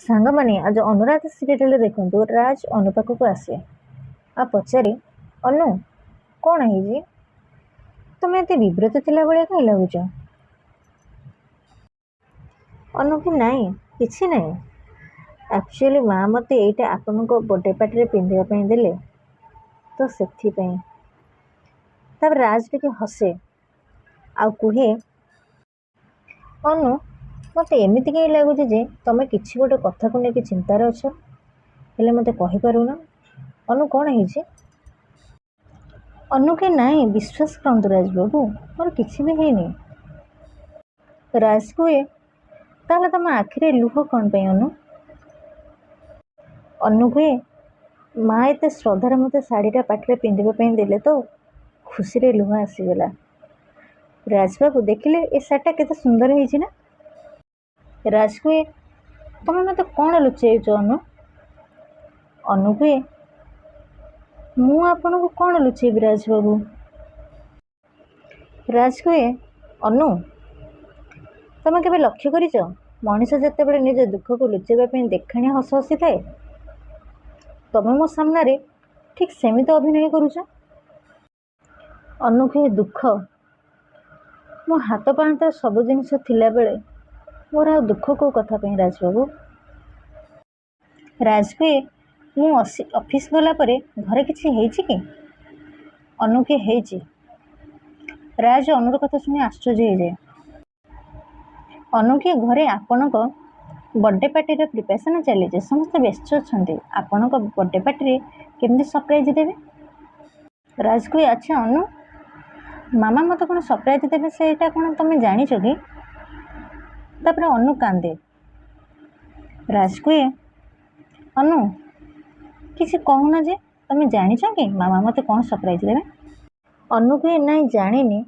ସାଙ୍ଗମାନେ ଆଜି ଅନୁରାଧା ସିରିଏଲରେ ଦେଖନ୍ତୁ ରାଜ ଅନୁ ପାଖକୁ ଆସେ ଆଉ ପଚାରେ, ଅନୁ କ'ଣ ହେଇଛି? ତୁମେ ଏତେ ବିବ୍ରତ ଥିଲା ଭଳିଆ କାହିଁ ଲାଗୁଛ? ଅନୁ କି ନାହିଁ, କିଛି ନାହିଁ। ଆକ୍ଚୁଆଲି ମା ମୋତେ ଏଇଟା ଆପଣଙ୍କ ବର୍ଥଡେ ପାର୍ଟିରେ ପିନ୍ଧିବା ପାଇଁ ଦେଲେ ତ ସେଥିପାଇଁ। ତାପରେ ରାଜ ଟିକେ ହସେ ଆଉ କୁହେ, ଅନୁ ମୋତେ ଏମିତି କାହିଁ ଲାଗୁଛି ଯେ ତମେ କିଛି ଗୋଟେ କଥାକୁ ନେଇକି ଚିନ୍ତାରେ ଅଛ, ହେଲେ ମୋତେ କହିପାରୁନ। ଅନୁ କ'ଣ ହେଇଛି? ଅନୁ କି ନାହିଁ, ବିଶ୍ୱାସ କରନ୍ତୁ ରାଜବାବୁ, ମୋର କିଛି ବି ହେଇନି। ରାଜ କୁହେ, ତାହେଲେ ତମ ଆଖିରେ ଲୁହ କ'ଣ ପାଇଁ ଅନୁ? ଅନୁ କୁହେ, ମା ଏତେ ଶ୍ରଦ୍ଧାରେ ମୋତେ ଶାଢ଼ୀଟା ପାଟିରେ ପିନ୍ଧିବା ପାଇଁ ଦେଲେ ତ ଖୁସିରେ ଲୁହ ଆସିଗଲା। ରାଜବାବୁ ଦେଖିଲେ ଏ ଶାଢ଼ୀଟା କେତେ ସୁନ୍ଦର ହେଇଛି ନା? ରାଜ କୁହେ, ତମେ ମୋତେ କ'ଣ ଲୁଚେଇଛ ଅନୁ? ଅନୁ କୁହେ, ମୁଁ ଆପଣଙ୍କୁ କ'ଣ ଲୁଚେଇବି ରାଜବାବୁ? ରାଜ କୁହେ, ଅନୁ ତମେ କେବେ ଲକ୍ଷ୍ୟ କରିଛ ମଣିଷ ଯେତେବେଳେ ନିଜ ଦୁଃଖକୁ ଲୁଚେଇବା ପାଇଁ ଦେଖାଣିଆ ହସ ହସିଥାଏ, ତମେ ମୋ ସାମ୍ନାରେ ଠିକ୍ ସେମିତି ଅଭିନୟ କରୁଛ। ଅନୁ କୁହେ, ଦୁଃଖ? ମୋ ହାତ ପାହାନ୍ତାରେ ସବୁ ଜିନିଷ ଥିଲାବେଳେ ମୋର ଆଉ ଦୁଃଖ କେଉଁ କଥା ପାଇଁ ରାଜବାବୁ? ରାଜ କୁହେ, ମୁଁ ଅଫିସ୍ ଗଲା ପରେ ଘରେ କିଛି ହେଇଛି କି? ଅନୁ କୁହେ, ହେଇଛି। ରାଜ ଅନୁର କଥା ଶୁଣି ଆଶ୍ଚର୍ଯ୍ୟ ହେଇଯାଏ। ଅନୁ କୁହେ, ଘରେ ଆପଣଙ୍କ ବର୍ଥଡେ ପାର୍ଟିର ପ୍ରିପାରେସନ୍ ଚାଲିଛି, ସମସ୍ତେ ବ୍ୟସ୍ତ ଅଛନ୍ତି, ଆପଣଙ୍କ ବର୍ଥଡେ ପାର୍ଟିରେ କେମିତି ସରପ୍ରାଇଜ୍ ଦେବେ? ରାଜ କୁହେ, ଆଚ୍ଛା ଅନୁ, ମାମା ମୋତେ କ'ଣ ସରପ୍ରାଇଜ୍ ଦେବେ ସେଇଟା କ'ଣ ତମେ ଜାଣିଛ କି? ତାପରେ ଅନୁ କାନ୍ଦେ। ରାଜ କୁହେ, ଅନୁ କିଛି କହୁନ ଯେ, ତମେ ଜାଣିଛ କି ମାମା ମୋତେ କ'ଣ ସରପ୍ରାଇଜ୍ ଦେବେ? ଅନୁ କୁହେ, ନାଇଁ ଜାଣିନି,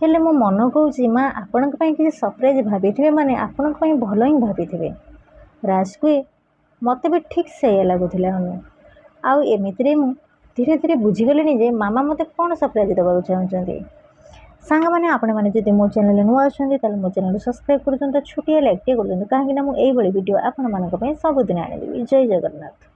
ହେଲେ ମୋ ମନ କହୁଛି ମା ଆପଣଙ୍କ ପାଇଁ କିଛି ସରପ୍ରାଇଜ୍ ଭାବିଥିବେ, ମାନେ ଆପଣଙ୍କ ପାଇଁ ଭଲ ହିଁ ଭାବିଥିବେ। ରାଜ କୁହେ, ମୋତେ ବି ଠିକ୍ ସେଇଆ ଲାଗୁଥିଲା ଅନୁ, ଆଉ ଏମିତିରେ ମୁଁ ଧୀରେ ଧୀରେ ବୁଝିଗଲିଣି ଯେ ମାମା ମୋତେ କ'ଣ ସରପ୍ରାଇଜ୍ ଦେବାକୁ ଚାହୁଁଛନ୍ତି। ସାଙ୍ଗମାନେ ଆପଣମାନେ ଯଦି ମୋ ଚ୍ୟାନେଲରେ ନୂଆ ଅଛନ୍ତି ତାହେଲେ ମୋ ଚ୍ୟାନେଲକୁ ସବସ୍କ୍ରାଇବ୍ କରୁଛନ୍ତି, ଛୋଟିଆ ଲାଇକ୍ଟିଏ କରୁଛନ୍ତି, କାହିଁକିନା ମୁଁ ଏଇଭଳି ଭିଡ଼ିଓ ଆପଣମାନଙ୍କ ପାଇଁ ସବୁଦିନ ଆଣିଦେବି। ଜୟ ଜଗନ୍ନାଥ।